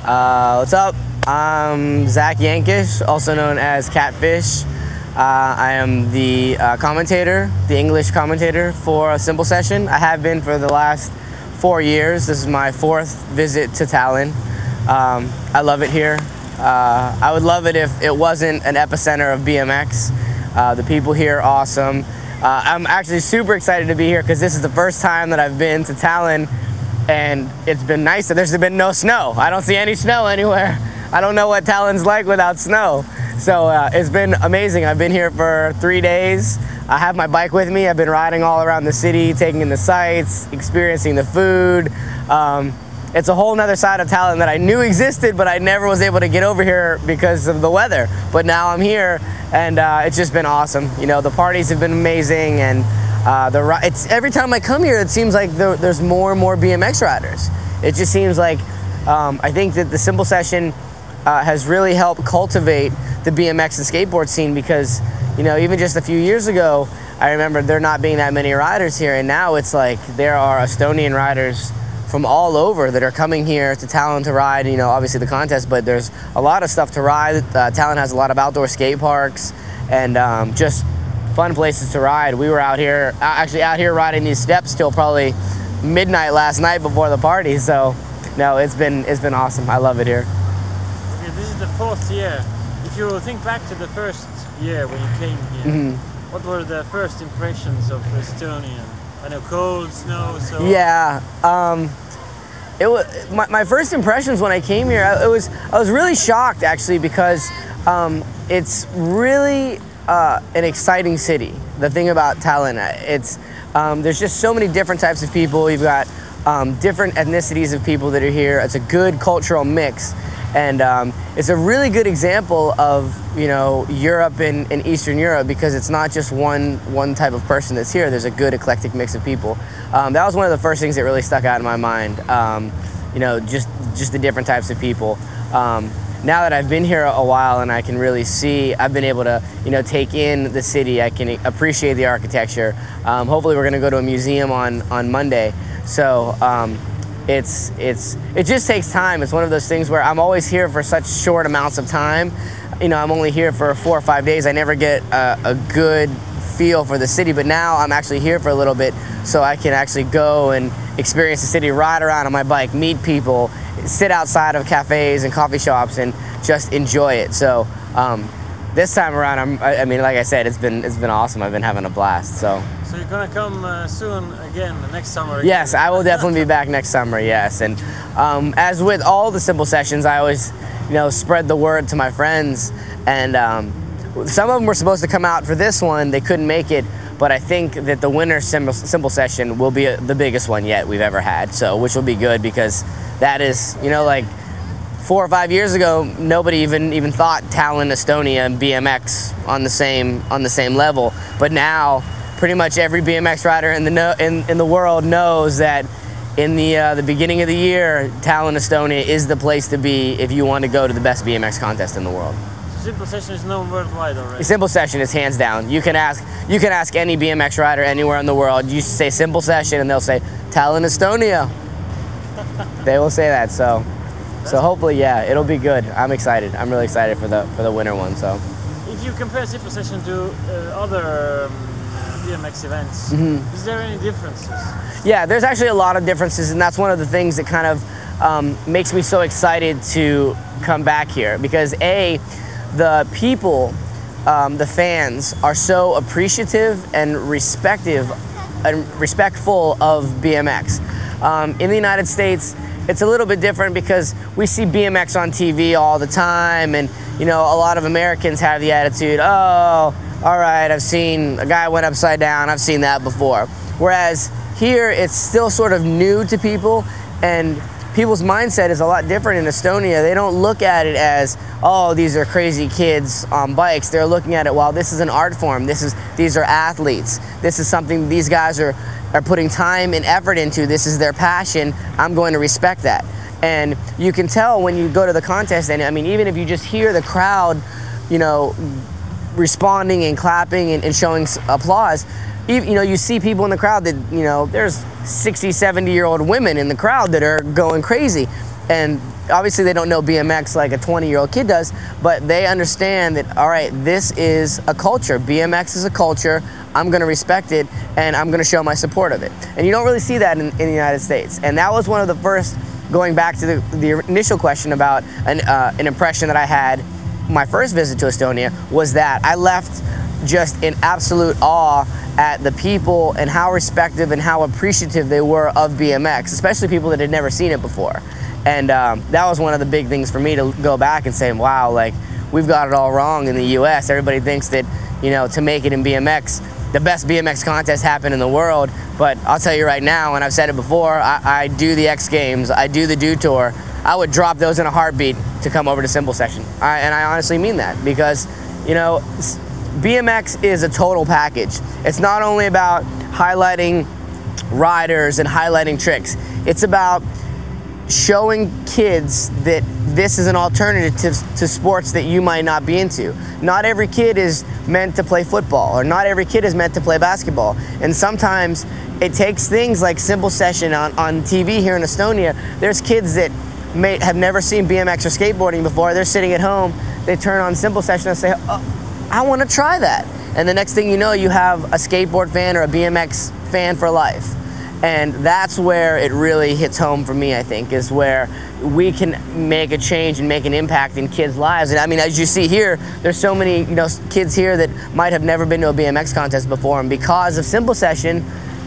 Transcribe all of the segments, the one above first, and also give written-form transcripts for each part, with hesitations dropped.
What's up? I'm Zack Yankush, also known as Catfish. I am the commentator, the English commentator for a Simple Session. I have been for the last 4 years. This is my 4th visit to Tallinn. I love it here. I would love it if it wasn't an epicenter of BMX. The people here are awesome. I'm actually super excited to be here because this is the first time that I've been to Tallinn, and it's been nice that there's been no snow. I don't see any snow anywhere. I don't know what Tallinn's like without snow. So it's been amazing. I've been here for 3 days. I have my bike with me. I've been riding all around the city, taking in the sights, experiencing the food. It's a whole nother side of Tallinn that I knew existed, but I never was able to get over here because of the weather. But now I'm here, and it's just been awesome. You know, the parties have been amazing, and every time I come here, it seems like there's more and more BMX riders. It just seems like, I think that the Simple Session has really helped cultivate the BMX and skateboard scene, because, you know, even just a few years ago, I remember there not being that many riders here, and now it's like there are Estonian riders from all over that are coming here to Tallinn to ride, you know, obviously the contest, but there's a lot of stuff to ride. Tallinn has a lot of outdoor skate parks and just fun places to ride. We were out here riding these steps till probably midnight last night before the party. So no, it's been awesome. I love it here. Okay, this is the 4th year. If you think back to the first year when you came here, what were the first impressions of Estonia? I know, cold, snow, so... Yeah, it was my first impressions when I came here. I was really shocked, actually, because it's really an exciting city. The thing about Tallinn, there's just so many different types of people. You've got different ethnicities of people that are here. It's a good cultural mix. And it's a really good example of, you know, Europe and Eastern Europe, because it's not just one type of person that's here. There's a good eclectic mix of people. That was one of the first things that really stuck out in my mind. You know, just the different types of people. Now that I've been here a while and I can really see, I've been able to, you know, take in the city. I can appreciate the architecture. Hopefully we're going to go to a museum on Monday. So. It just takes time. It's one of those things where I'm always here for such short amounts of time. You know, I'm only here for 4 or 5 days. I never get a good feel for the city, but now I'm actually here for a little bit, so I can actually go and experience the city, ride around on my bike, meet people, sit outside of cafes and coffee shops, and just enjoy it. So this time around, I mean, like I said, it's been awesome. I've been having a blast. So you're gonna come soon again, next summer again? Yes, I will definitely be back next summer, yes. And as with all the Simple Sessions, I always, you know, spread the word to my friends. And some of them were supposed to come out for this one. They couldn't make it. But I think that the winter Simple Session will be the biggest one yet we've ever had. So, which will be good, because that is, you know, like 4 or 5 years ago, nobody even thought Tallinn, Estonia, and BMX on the same level. But now, pretty much every BMX rider in the world knows that in the beginning of the year, Tallinn, Estonia is the place to be if you want to go to the best BMX contest in the world. Simple Session is known worldwide already. Simple Session is hands down. You can ask any BMX rider anywhere in the world. You say Simple Session, and they'll say Tallinn, Estonia. They will say that. So hopefully, yeah, it'll be good. I'm excited. I'm really excited for the winter one. So if you compare Simple Session to other BMX events, is there any differences? Yeah, there's actually a lot of differences, and that's one of the things that kind of makes me so excited to come back here, because the people, the fans, are so appreciative and respectful of BMX. In the United States, it's a little bit different because we see BMX on TV all the time, and, you know, a lot of Americans have the attitude, oh, all right, I've seen a guy went upside down, I've seen that before. Whereas here, it's still sort of new to people, and people's mindset is a lot different in Estonia. They don't look at it as, oh, these are crazy kids on bikes. They're looking at it, well, this is an art form. These are athletes. This is something these guys are putting time and effort into. This is their passion. I'm going to respect that. And you can tell when you go to the contest, and I mean, even if you just hear the crowd, you know, responding and clapping and showing applause, you know, you see people in the crowd that, you know, there's 60, 70-year-old women in the crowd that are going crazy. And obviously they don't know BMX like a 20-year-old kid does, but they understand that, all right, this is a culture. BMX is a culture. I'm going to respect it, and I'm going to show my support of it. And you don't really see that in the United States. And that was one of the first, going back to the initial question about an impression that I had my first visit to Estonia, was that I left just in absolute awe at the people and how respectful and how appreciative they were of BMX, especially people that had never seen it before. And that was one of the big things for me, to go back and say, wow, like, we've got it all wrong in the US. Everybody thinks that, you know, to make it in BMX, the best BMX contest happened in the world. But I'll tell you right now, and I've said it before, I do the X Games, I do the Do Tour. I would drop those in a heartbeat to come over to Simple Session. And I honestly mean that, because, you know, BMX is a total package. It's not only about highlighting riders and highlighting tricks. It's about showing kids that this is an alternative to sports that you might not be into. Not every kid is meant to play football, or not every kid is meant to play basketball. And sometimes it takes things like Simple Session on TV here in Estonia. There's kids that have never seen BMX or skateboarding before. They're sitting at home, they turn on Simple Session and say, oh, I want to try that. And the next thing you know, you have a skateboard fan or a BMX fan for life. And that's where it really hits home for me, I think, is where we can make a change and make an impact in kids' lives. And I mean, as you see here, there's so many, you know, kids here that might have never been to a BMX contest before, and because of Simple Session,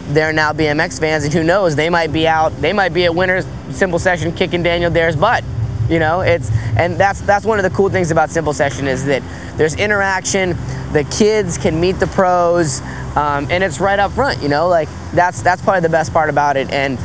they're now BMX fans, and who knows, they might be at Winter's Simple Session kicking Daniel Dare's butt. You know, and that's one of the cool things about Simple Session, is that there's interaction, the kids can meet the pros, and it's right up front, you know, like that's probably the best part about it. And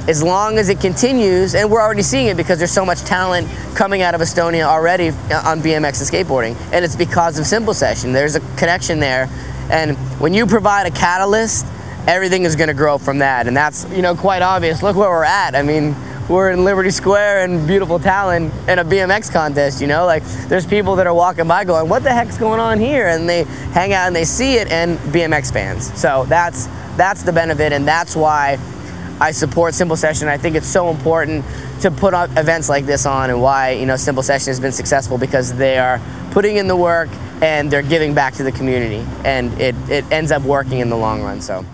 as long as it continues, and we're already seeing it because there's so much talent coming out of Estonia already on BMX and skateboarding, and it's because of Simple Session. There's a connection there, and when you provide a catalyst, everything is going to grow from that. And that's, you know, quite obvious. Look where we're at. I mean, we're in Liberty Square in beautiful Tallinn in a BMX contest, you know? Like, there's people that are walking by going, what the heck's going on here? And they hang out and they see it, and BMX fans. So that's the benefit, and that's why I support Simple Session. I think it's so important to put on events like this on, and why, you know, Simple Session has been successful, because they are putting in the work and they're giving back to the community, and it ends up working in the long run, so.